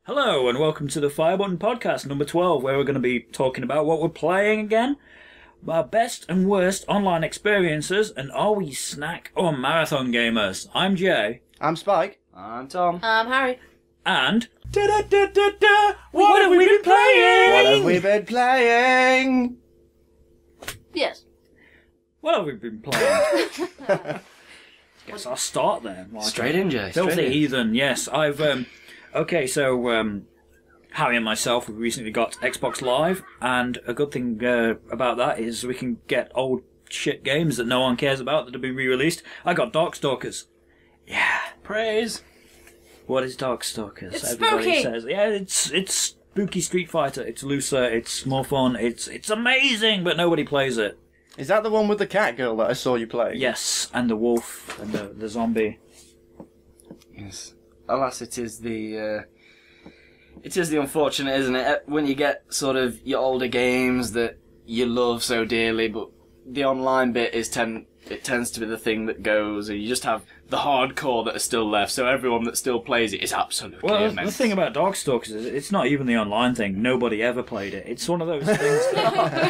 Hello and welcome to the FireButton Podcast number 12, where we're going to be talking about what we're playing again, our best and worst online experiences, and are we snack or marathon gamers? I'm Jay. I'm Spike. I'm Tom. I'm Harry. And... What have we been playing? What have we been playing? Yes. What have we been playing? Guess I'll start then. Straight in, Jay. Filthy Heathen, yes. I've... Okay, so Harry and myself, we recently got Xbox Live, and a good thing about that is we can get old shit games that no one cares about that have been re-released. I got Darkstalkers. Yeah. Praise. What is Darkstalkers? It's Everybody spooky. says, yeah, it's spooky Street Fighter. It's looser, it's more fun, it's amazing, but nobody plays it. Is that the one with the cat girl that I saw you play? Yes, and the wolf and the zombie. Yes. Alas, it is the unfortunate, isn't it? When you get sort of your older games that you love so dearly, but the online bit it tends to be the thing that goes, and you just have the hardcore that are still left. So everyone that still plays it is absolutely The immense. thing about Darkstalkers is it's not even the online thing. Nobody ever played it. It's one of those things.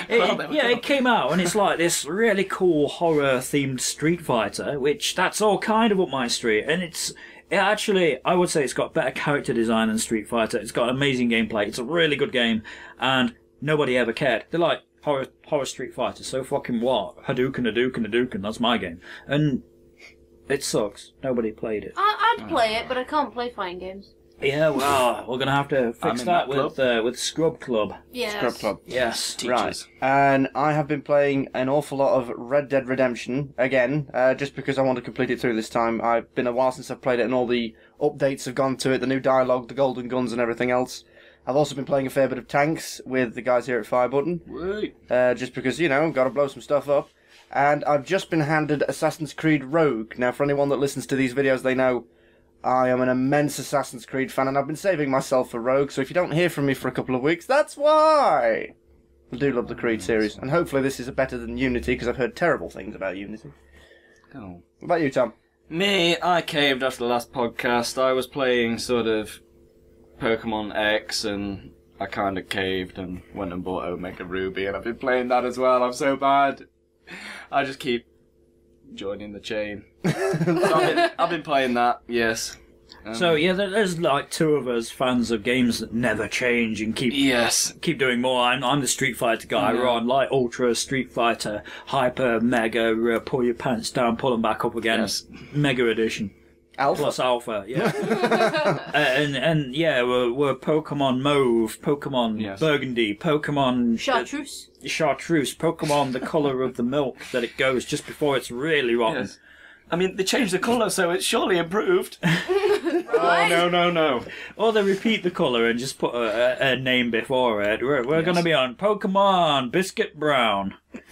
It came out and it's like this really cool horror-themed Street Fighter, which that's all kind of up my street, and it actually, I would say it's got better character design than Street Fighter. It's got amazing gameplay. It's a really good game, and nobody ever cared. They're like, horror Street Fighter, so fucking what? Hadouken, that's my game. And it sucks. Nobody played it. I'd play it, but I can't play fighting games. Yeah, well, we're going to have to fix that with Scrub Club. Yes. Scrub Club. Yes. Teachers. Right. And I have been playing an awful lot of Red Dead Redemption, again, just because I want to complete it through this time. I've been a while since I've played it, and all the updates have gone to it, the new dialogue, the golden guns and everything else. I've also been playing a fair bit of tanks with the guys here at FireButton, just because, I've got to blow some stuff up. And I've just been handed Assassin's Creed Rogue. Now, for anyone that listens to these videos, they know I am an immense Assassin's Creed fan, and I've been saving myself for Rogue, so if you don't hear from me for a couple of weeks, that's why! I do love the Creed series, and hopefully this is better than Unity, because I've heard terrible things about Unity. Oh. What about you, Tom? Me, I caved after the last podcast. I was playing sort of Pokemon X, and I kind of caved and went and bought Omega Ruby, and I've been playing that as well. I'm so bad. I just keep joining the chain. So I've been playing that, yes. So yeah, there's like two of us fans of games that never change and keep doing more. I'm the Street Fighter guy. Yeah. Ron, like Ultra, Street Fighter, Hyper, Mega, pull your pants down, pull them back up again. Yes. Mega Edition. Alpha. Plus Alpha, yeah. and yeah, we're Pokemon Mauve, Pokemon Burgundy, Pokemon Chartreuse. Chartreuse, Pokemon the colour of the milk that it goes just before it's really rotten. Yes. I mean, they changed the colour, so it's surely improved. Right? No. Or they repeat the colour and just put a name before it. We're going to be on Pokemon Biscuit Brown. 2.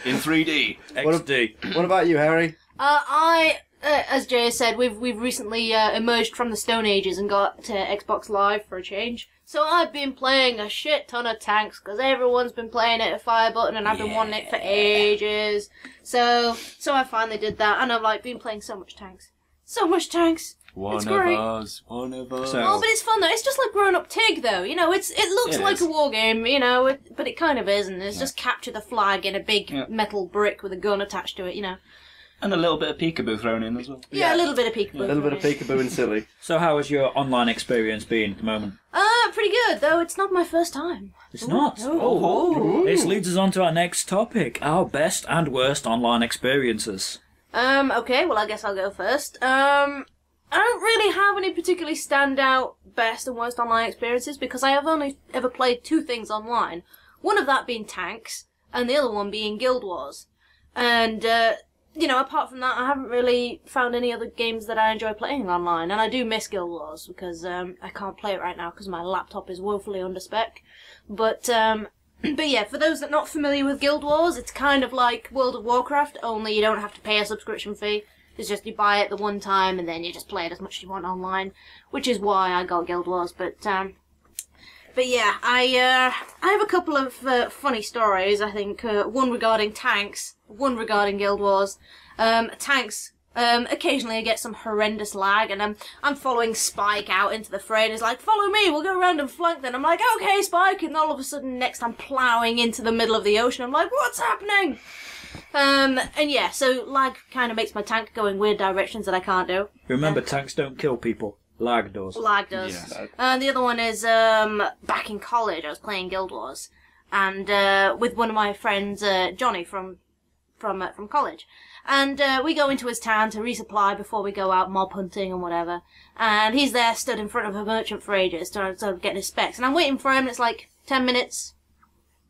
In 3D. XD. What about you, Harry? As Jay said, we've recently emerged from the Stone Ages and got to Xbox Live for a change. So I've been playing a shit ton of tanks, because everyone's been playing it at FireButton, and I've been wanting it for ages. So I finally did that, and I've been playing so much tanks. So much tanks. It's great. One of us. So- Oh, but it's fun though. It's just like growing up Tig though. It looks like a war game, but it kind of isn't. It's just capture the flag in a big metal brick with a gun attached to it, And a little bit of peekaboo thrown in as well. Yeah, a little bit of peekaboo. A little bit of peekaboo and silly. So how has your online experience been at the moment? Pretty good, though it's not my first time. It's not. No. Oh. This leads us on to our next topic, our best and worst online experiences. Okay, well I guess I'll go first. I don't really have any particularly standout best and worst online experiences, because I have only ever played 2 things online. One of that being tanks, and the other one being Guild Wars. And, apart from that, I haven't really found any other games that I enjoy playing online. And I do miss Guild Wars, because I can't play it right now because my laptop is woefully under spec. But yeah, for those that are not familiar with Guild Wars, it's kind of like World of Warcraft, only you don't have to pay a subscription fee. It's just you buy it the one time and then you just play it as much as you want online, which is why I got Guild Wars. But yeah, I have a couple of funny stories. I think one regarding tanks, one regarding Guild Wars. Tanks, Occasionally I get some horrendous lag, and I'm following Spyke out into the fray, and he's like, follow me, we'll go around and flank them. I'm like, okay, Spyke, and all of a sudden next I'm ploughing into the middle of the ocean. I'm like, what's happening? And yeah, so lag kind of makes my tank go in weird directions that I can't do. Remember, tanks don't kill people. Lag does. Lag does. Yeah. The other one is back in college I was playing Guild Wars, and with one of my friends, Johnny from college. And we go into his town to resupply before we go out mob hunting and whatever. And he's there stood in front of a merchant for ages, trying to get his specs. And I'm waiting for him, and it's like 10 minutes,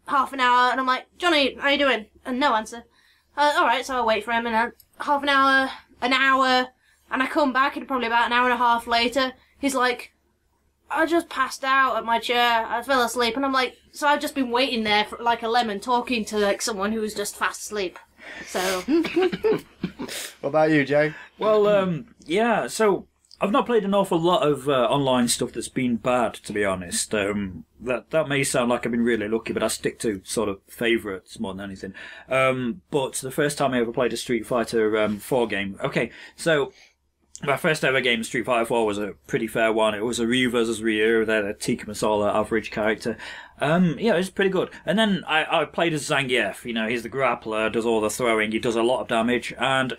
half an hour, and I'm like, Johnny, how you doing? And no answer. Alright, so I wait for him, and half an hour, and I come back, and probably about an hour and a half later, he's like, I just passed out at my chair, I fell asleep. And I'm like, so I've just been waiting there for, like a lemon, talking to like someone who was just fast asleep. So, What about you, Jay? Well, yeah, so I've not played an awful lot of online stuff that's been bad, to be honest. That may sound like I've been really lucky, but I stick to sort of favourites more than anything. But the first time I ever played a Street Fighter 4 game, okay, so my first ever game, Street Fighter 4, was a pretty fair one. It was a Ryu versus Ryu, a Tikka Masala average character. Yeah, it was pretty good. And then I played as Zangief. You know, he's the grappler, does all the throwing, he does a lot of damage. And,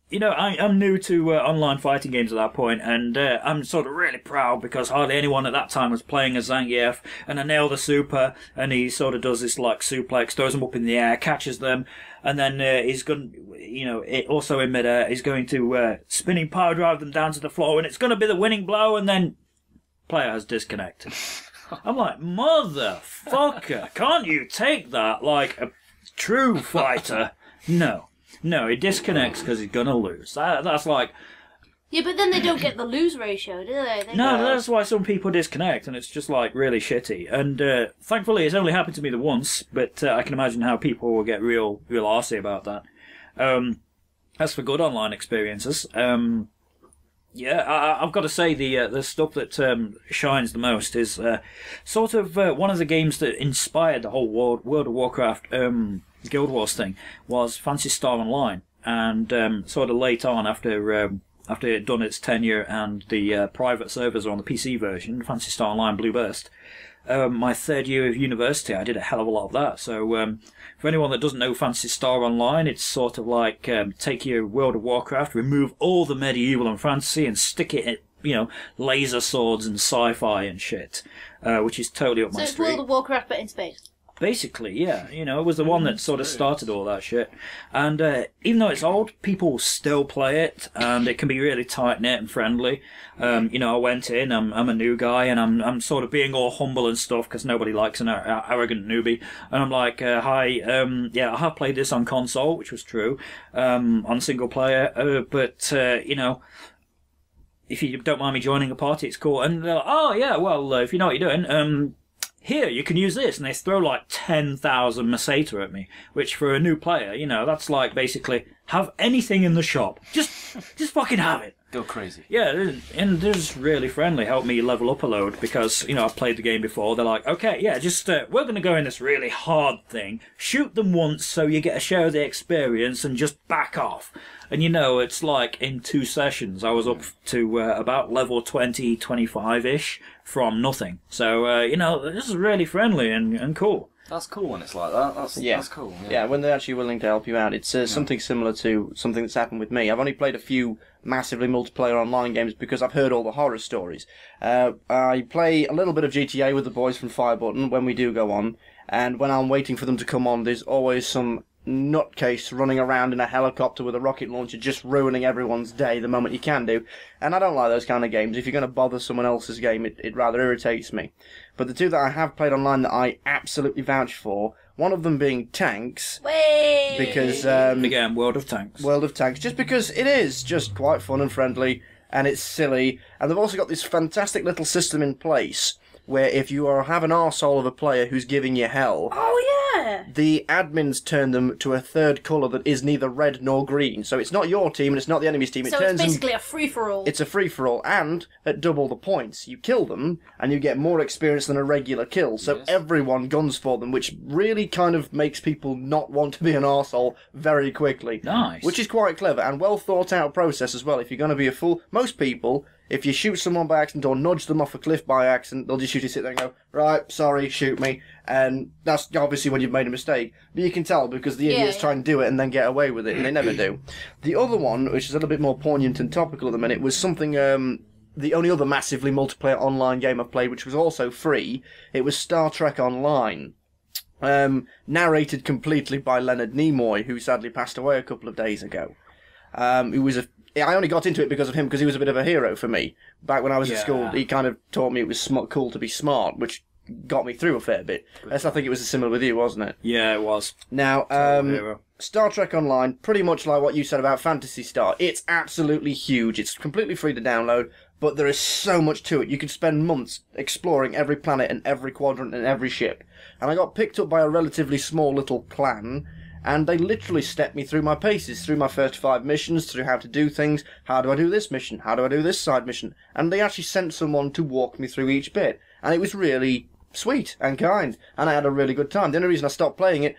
you know, I'm new to online fighting games at that point, and I'm sort of really proud because hardly anyone at that time was playing as Zangief. And I nailed the super, and he sort of does this, like, suplex, throws them up in the air, catches them, and then he's going, you know, also in midair, he's going to spinning power drive them down to the floor, and it's going to be the winning blow, and then player has disconnected. I'm like, motherfucker, can't you take that like a true fighter? No, he disconnects because he's going to lose. That's like... yeah, but then they don't get the lose ratio, do they? No, that's why some people disconnect, and it's just like really shitty. And thankfully, it's only happened to me the once, but I can imagine how people will get real arsey about that. As for good online experiences, yeah, I've got to say the stuff that shines the most is sort of one of the games that inspired the whole World of Warcraft Guild Wars thing was Phantasy Star Online, and sort of late on after it had done its tenure and the private servers are on the PC version, Phantasy Star Online Blue Burst. My third year of university, I did a hell of a lot of that. So for anyone that doesn't know Phantasy Star Online, it's sort of like take your World of Warcraft, remove all the medieval and fantasy, and stick it in, you know, laser swords and sci-fi and shit, which is totally up my street. So it's World of Warcraft but in space. Basically, yeah. You know, it was the one that sort of started all that shit. And even though it's old, people still play it, and it can be really tight-knit and friendly. You know, I went in, I'm a new guy, and I'm sort of being all humble and stuff, because nobody likes an arrogant newbie. And I'm like, hi, yeah, I have played this on console, which was true, on single player, but, you know, if you don't mind me joining a party, it's cool. And they're like, oh, yeah, well, if you know what you're doing, here, you can use this, and they throw like 10,000 Maseta at me, which for a new player, you know, that's like basically have anything in the shop. Just fucking have it. Go crazy. Yeah, and they're just really friendly, help me level up a load, because, you know, I've played the game before. They're like, okay, yeah, just, we're going to go in this really hard thing, shoot them once so you get a share of the experience, and just back off. And, you know, it's like in 2 sessions, I was up to about level 20, 25-ish from nothing. So, you know, this is really friendly and cool. That's cool when it's like that. That's cool. Yeah, when they're actually willing to help you out. It's something similar to something that's happened with me. I've only played a few massively multiplayer online games because I've heard all the horror stories. I play a little bit of GTA with the boys from FireButton when we do go on, and when I'm waiting for them to come on, there's always some nutcase running around in a helicopter with a rocket launcher just ruining everyone's day the moment you can do. And I don't like those kind of games. If you're going to bother someone else's game, it rather irritates me. But the two that I have played online that I absolutely vouch for, one of them being Tanks. Way! Because, again, World of Tanks. World of Tanks, just because it is just quite fun and friendly, and it's silly. And they've also got this fantastic little system in place where if you have an arsehole of a player who's giving you hell... Oh, yeah! Yeah. the admins turn them to a third colour that is neither red nor green. So it's not your team and it's not the enemy's team. It So turns it's them, basically a free-for-all. it's a free-for-all, and at double the points, you kill them, and you get more experience than a regular kill. So everyone guns for them, which really kind of makes people not want to be an arsehole very quickly. Nice. Which is quite clever, and well thought out process as well. If you're going to be a fool, most people, if you shoot someone by accident or nudge them off a cliff by accident, they'll just usually sit there and go, right, sorry, shoot me. And that's obviously when you've made a mistake. But you can tell because the idiots try and do it and then get away with it, and they never do. The other one, which is a little bit more poignant and topical at the minute, was something, the only other massively multiplayer online game I've played, which was also free. It was Star Trek Online. Narrated completely by Leonard Nimoy, who sadly passed away a couple of days ago. I only got into it because of him, because he was a bit of a hero for me. Back when I was at school, he kind of taught me it was cool to be smart, which got me through a fair bit. I think it was similar with you, wasn't it? Yeah, it was. Now, Star Trek Online, pretty much like what you said about Phantasy Star, it's absolutely huge. It's completely free to download, but there is so much to it. You could spend months exploring every planet and every quadrant and every ship. And I got picked up by a relatively small little clan, and they literally stepped me through my paces, through my first 5 missions, through how to do things, how do I do this mission, how do I do this side mission, and they actually sent someone to walk me through each bit, and it was really sweet and kind, and I had a really good time. The only reason I stopped playing it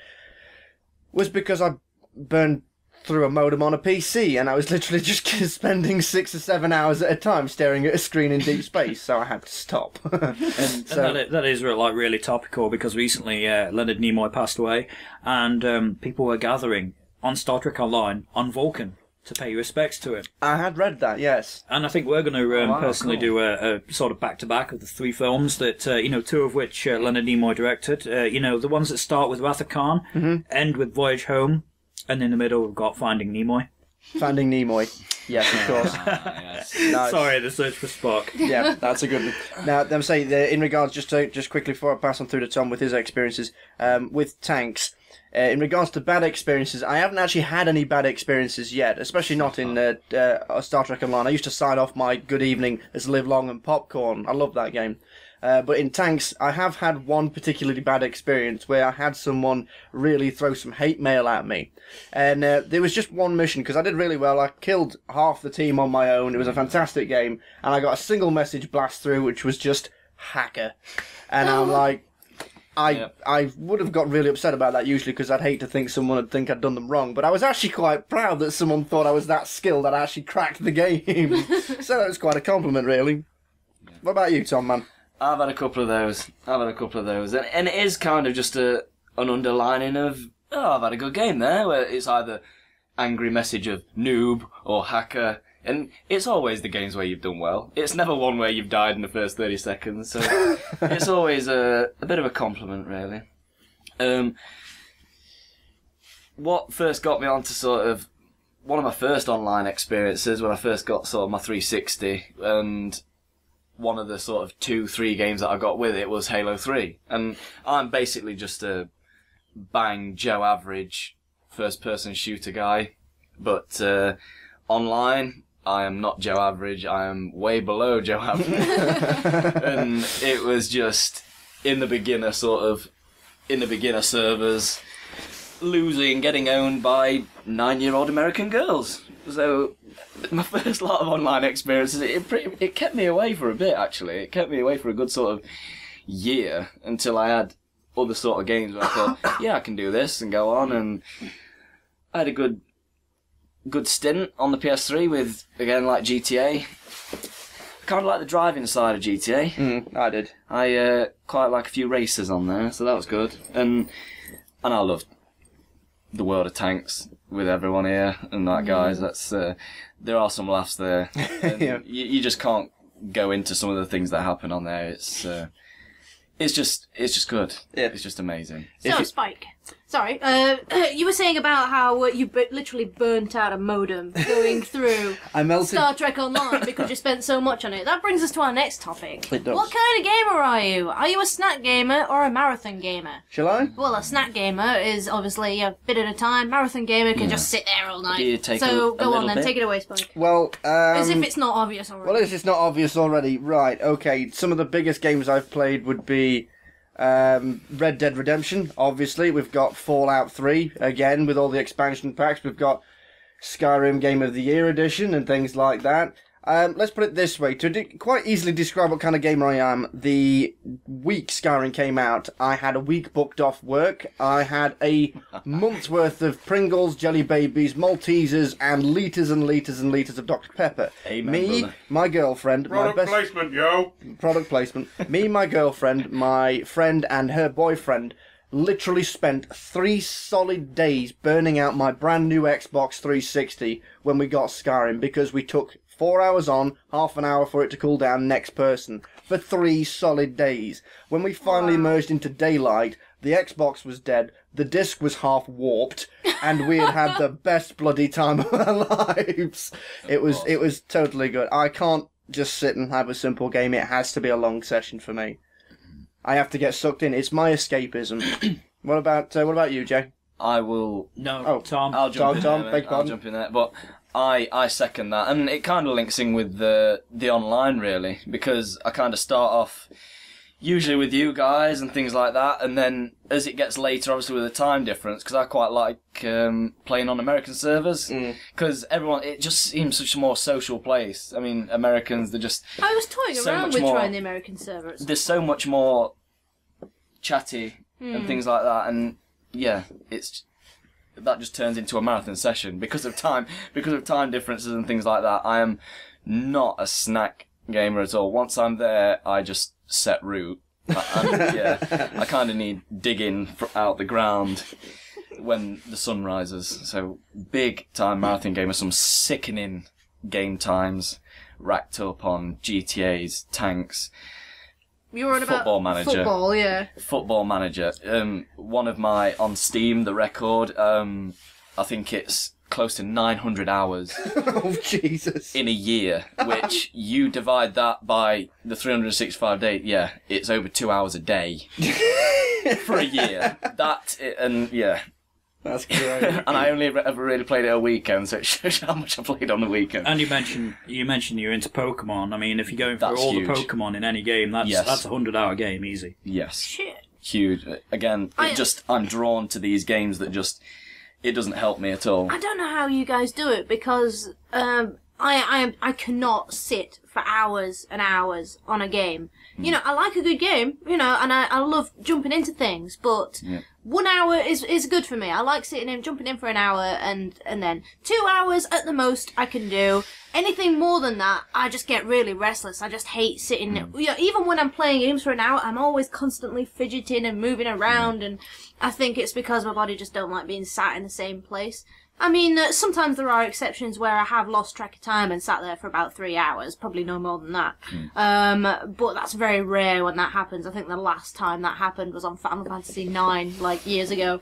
was because I burned through a modem on a PC, and I was literally just spending 6 or 7 hours at a time staring at a screen in deep space, so I had to stop. And that is like really topical, because recently Leonard Nimoy passed away, and people were gathering on Star Trek Online on Vulcan to pay respects to him. I had read that, yes. And I think we're going to personally do a sort of back-to-back of the 3 films that, 2 of which Leonard Nimoy directed. The ones that start with Wrath of Khan, end with Voyage Home, and in the middle we've got Finding Nimoy. Finding Nimoy. Yes, of course. Nice. Sorry, the search for Spock. Yeah, that's a good one. Now, I'm saying, in regards, just quickly before I pass on through to Tom with his experiences, with tanks, in regards to bad experiences, I haven't actually had any bad experiences yet, especially not in Star Trek Online. I used to sign off my good evening as Live Long and Popcorn. I love that game. But in tanks, I have had one particularly bad experience where I had someone really throw some hate mail at me. And there was just one mission, because I did really well. I killed half the team on my own. It was a fantastic game. And I got a single message blast through, which was just hacker. And I'm like, I would have got really upset about that usually, because I'd hate to think someone would think I'd done them wrong. But I was actually quite proud that someone thought I was that skilled that I actually cracked the game. So that was quite a compliment, really. What about you, Tom, man? I've had a couple of those. And it is kind of just an underlining of, I've had a good game there, where it's either angry message of noob or hacker, and it's always the games where you've done well. It's never one where you've died in the first 30 seconds, so it's always a bit of a compliment, really. What first got me onto sort of one of my first online experiences, when I first got sort of my 360, and one of the sort of 2-3 games that I got with it was Halo 3. And I'm basically just a bang Joe average first-person shooter guy. But online, I am not Joe average. I am way below Joe average. And it was just in the beginner servers, losing, getting owned by 9-year-old American girls. So my first lot of online experiences, it kept me away for a bit, actually. It kept me away for a good sort of year, until I had other sort of games where I thought, yeah, I can do this and go on. And I had a good stint on the PS3 with, again, like GTA. I kind of like the driving side of GTA. I did. I quite like a few races on there, so that was good. And I loved the world of tanks with everyone here and that, guys. That's there are some laughs there. Yeah. You just can't go into some of the things that happen on there. It's just good. Yeah. It's just amazing. So, Spike, sorry, you were saying about how you literally burnt out a modem going through Star Trek Online because you spent so much on it. That brings us to our next topic. It does. What kind of gamer are you? Are you a snack gamer or a marathon gamer? Shall I? Well, a snack gamer is obviously a bit at a time. Marathon gamer can just sit there all night. So go on then, take it away, Spike. Well, as if it's not obvious already. Well, as it's not obvious already, right? Okay, some of the biggest games I've played would be Red Dead Redemption, obviously. We've got Fallout 3, again, with all the expansion packs. We've got Skyrim Game of the Year edition and things like that. Let's put it this way, to quite easily describe what kind of gamer I am. The week Skyrim came out, I had a week booked off work. I had a month's worth of Pringles, Jelly Babies, Maltesers, and litres and litres and litres of Dr. Pepper. Amen, Me, brother. my girlfriend, Product placement, yo! Product placement. Me, my girlfriend, my friend, and her boyfriend literally spent 3 solid days burning out my brand new Xbox 360 when we got Skyrim, because we took 4 hours on, half an hour for it to cool down, next person, for 3 solid days. When we finally emerged into daylight, the Xbox was dead, the disc was half warped, and we had the best bloody time of our lives. It was totally good. I can't just sit and have a simple game. It has to be a long session for me. I have to get sucked in. It's my escapism. What about you, Jay? I will. No, Tom. I'll jump in Tom, there. beg I'll pardon. jump in there. But I second that, and it kind of links in with the online really, because I kind of start off usually with you guys and things like that, and then as it gets later, obviously with the time difference, because I quite like playing on American servers, because it just seems such a more social place. I mean, Americans, they're just I was toying so around much with more- trying the American servers. There's so much more chatty and things like that, and yeah, that just turns into a marathon session because of time differences and things like that. I am not a snack gamer at all. Once I'm there, I just set root. I kind of need digging out the ground when the sun rises. So big time marathon gamer, some sickening game times racked up on GTAs, tanks. You were on about Football Manager. Football, yeah. Football Manager. One of my, on Steam, the record, I think it's close to 900 hours Oh, Jesus. in a year, which you divide that by the 365 days, yeah, it's over 2 hours a day for a year. That's great. And I only ever really played it a weekend, so it shows how much I played on the weekend. And you mentioned you're into Pokemon. I mean, if you're going for That's all huge. the Pokemon in any game, that's Yes. a 100-hour game, easy. Yes. Shit. Huge. Again, I'm drawn to these games that just, it doesn't help me at all. I don't know how you guys do it because I cannot sit for hours and hours on a game. You know, I like a good game, you know, and I love jumping into things, but 1 hour is good for me. I like sitting in, jumping in for an hour, and then 2 hours at the most I can do. Anything more than that, I just get really restless. I just hate sitting. You know, even when I'm playing games for an hour, I'm always constantly fidgeting and moving around, and I think it's because my body just don't like being sat in the same place. I mean, sometimes there are exceptions where I have lost track of time and sat there for about 3 hours, probably no more than that. But that's very rare when that happens. I think the last time that happened was on Final Fantasy IX, like years ago.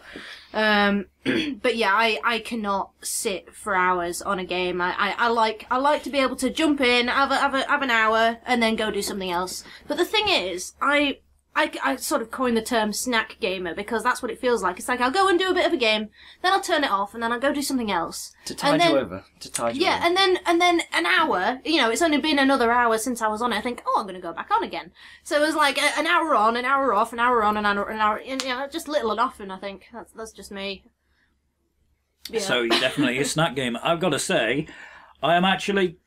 But yeah, I cannot sit for hours on a game. I like to be able to jump in, have an hour, and then go do something else. But the thing is, I sort of coined the term snack gamer because that's what it feels like. It's like I'll go and do a bit of a game, then I'll turn it off, and then I'll go do something else. To tide you over. Yeah, and then an hour, you know, it's only been another hour since I was on it. I think, oh, I'm going to go back on again. So it was like an hour on, an hour off, an hour on, an hour, you know, just little and often, I think. That's just me. Yeah. So you're definitely a snack gamer. I've got to say, I am actually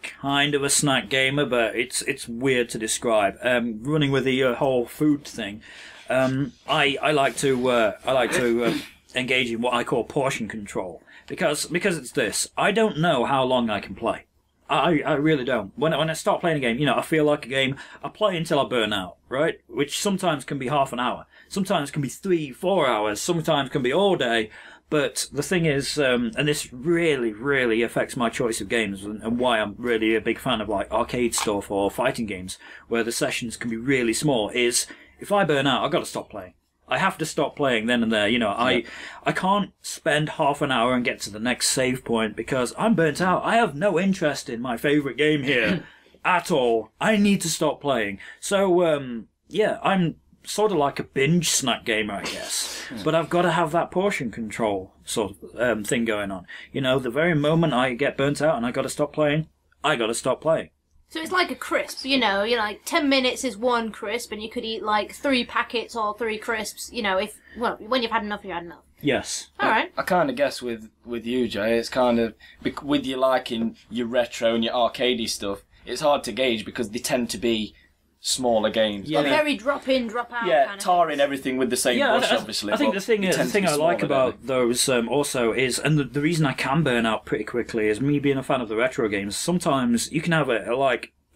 kind of a snack gamer, but it's weird to describe. Running with the whole food thing, I like to engage in what I call portion control because it's this. I don't know how long I can play. I really don't. When I start playing a game, you know, I feel like a game. I play until I burn out, right? Which sometimes can be half an hour, sometimes can be 3-4 hours, sometimes can be all day. But the thing is, and this really, really affects my choice of games and why I'm really a big fan of like arcade stuff or fighting games, where the sessions can be really small, is if I burn out, I've got to stop playing. I have to stop playing then and there. You know, I can't spend half an hour and get to the next save point because I'm burnt out. I have no interest in my favourite game here at all. I need to stop playing. So, yeah, I'm sort of like a binge snack gamer, I guess. But I've got to have that portion control sort of thing going on. You know, the very moment I get burnt out and I got to stop playing, I got to stop playing. So it's like a crisp, you know, like 10 minutes is one crisp, and you could eat like 3 packets or 3 crisps, you know, when you've had enough, you've had enough. Yes. Alright. I kind of guess with you, Jay, it's kind of, with you liking your retro and your arcadey stuff, it's hard to gauge because they tend to be smaller games. Yeah. Very drop in, drop out. Yeah, kind of tarring everything with the same brush, obviously. I think the thing I like about those also is, and the reason I can burn out pretty quickly is me being a fan of the retro games. Sometimes you can have a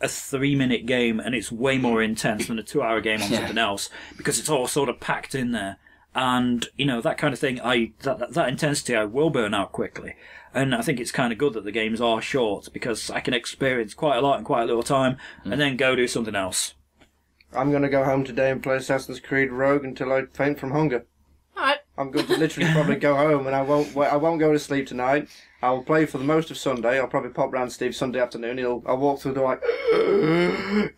3-minute game and it's way more intense than a 2-hour game on something else because it's all sort of packed in there. And, you know, that kind of thing, that intensity I will burn out quickly. And I think it's kind of good that the games are short because I can experience quite a lot in quite a little time and then go do something else. I'm going to go home today and play Assassin's Creed Rogue until I faint from hunger. Alright. I'm going to literally probably go home and I won't go to sleep tonight. I'll play for the most of Sunday. I'll probably pop round Steve Sunday afternoon. I'll walk through the door like,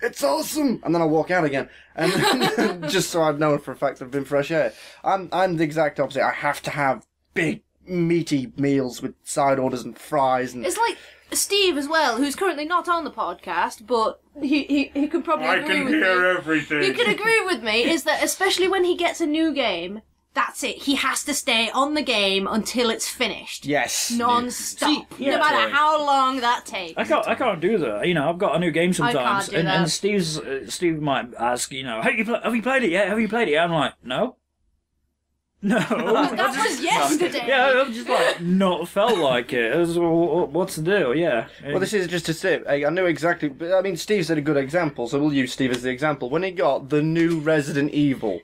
it's awesome! And then I'll walk out again. And just so I've known for a fact I've been fresh air. I'm the exact opposite. I have to have big, meaty meals with side orders and fries. And It's like Steve as well, who's currently not on the podcast, but he could probably agree with me. I can hear everything. You can agree with me, is that especially when he gets a new game, that's it. He has to stay on the game until it's finished. yes. Non-stop. yeah. No matter how long that takes. I can't do that. You know, I've got a new game sometimes, can't do that. and Steve might ask, you know, have you played it yet? Have you played it yet? I'm like, no. No. That was yesterday. Yeah, I've just not felt like it. It was, what's the deal? Yeah. Well, this is just a tip. I knew exactly. I mean, Steve said a good example, so we'll use Steve as the example. When he got the new Resident Evil,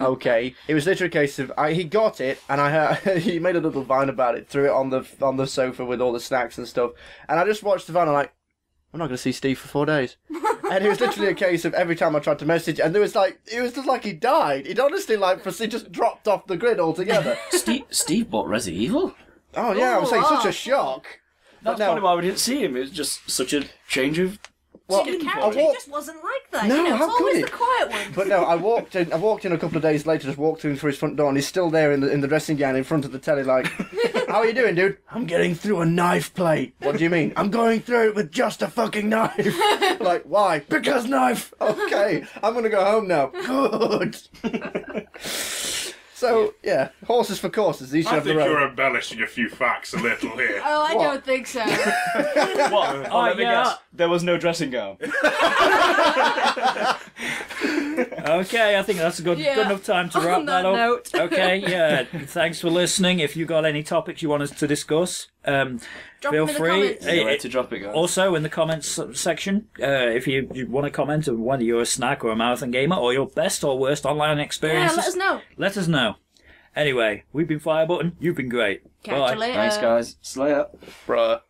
okay, it was literally a case of he got it, and he made a little vine about it, threw it on the sofa with all the snacks and stuff, and I just watched the vine. I'm like, I'm not going to see Steve for 4 days. And it was literally a case of every time I tried to message, and it was just like he died. He'd honestly he just dropped off the grid altogether. Steve bought Resident Evil? Oh yeah, I was saying such a shock. That's probably why we didn't see him. It was just such a change of... Well, The character just wasn't like that. No, you know, how it's could always he? the quiet one. But no, I walked in a couple of days later, just walked through his front door, and he's still there in the dressing gown in front of the telly like, how are you doing, dude? I'm getting through a knife plate. What do you mean? I'm going through it with just a fucking knife. Like, why? Because knife. Okay, I'm going to go home now. Good. So, yeah, horses for courses. These should I have the think road. you're embellishing a few facts a little here. Oh, I What? don't think so. What? Oh, let me guess. There was no dressing gown. Okay, I think that's a good enough time to wrap On that that up. note. Okay, yeah. Thanks for listening. If you've got any topics you want us to discuss, Drop feel them in the free. comments. No way to drop it, guys. Also, in the comments section, if you want to comment on whether you're a snack or a marathon gamer or your best or worst online experiences, Yeah, let us know. Let us know. Anyway, we've been FireButton. You've been great. Catch Bye. you later. Thanks, guys. Slayer. Bruh.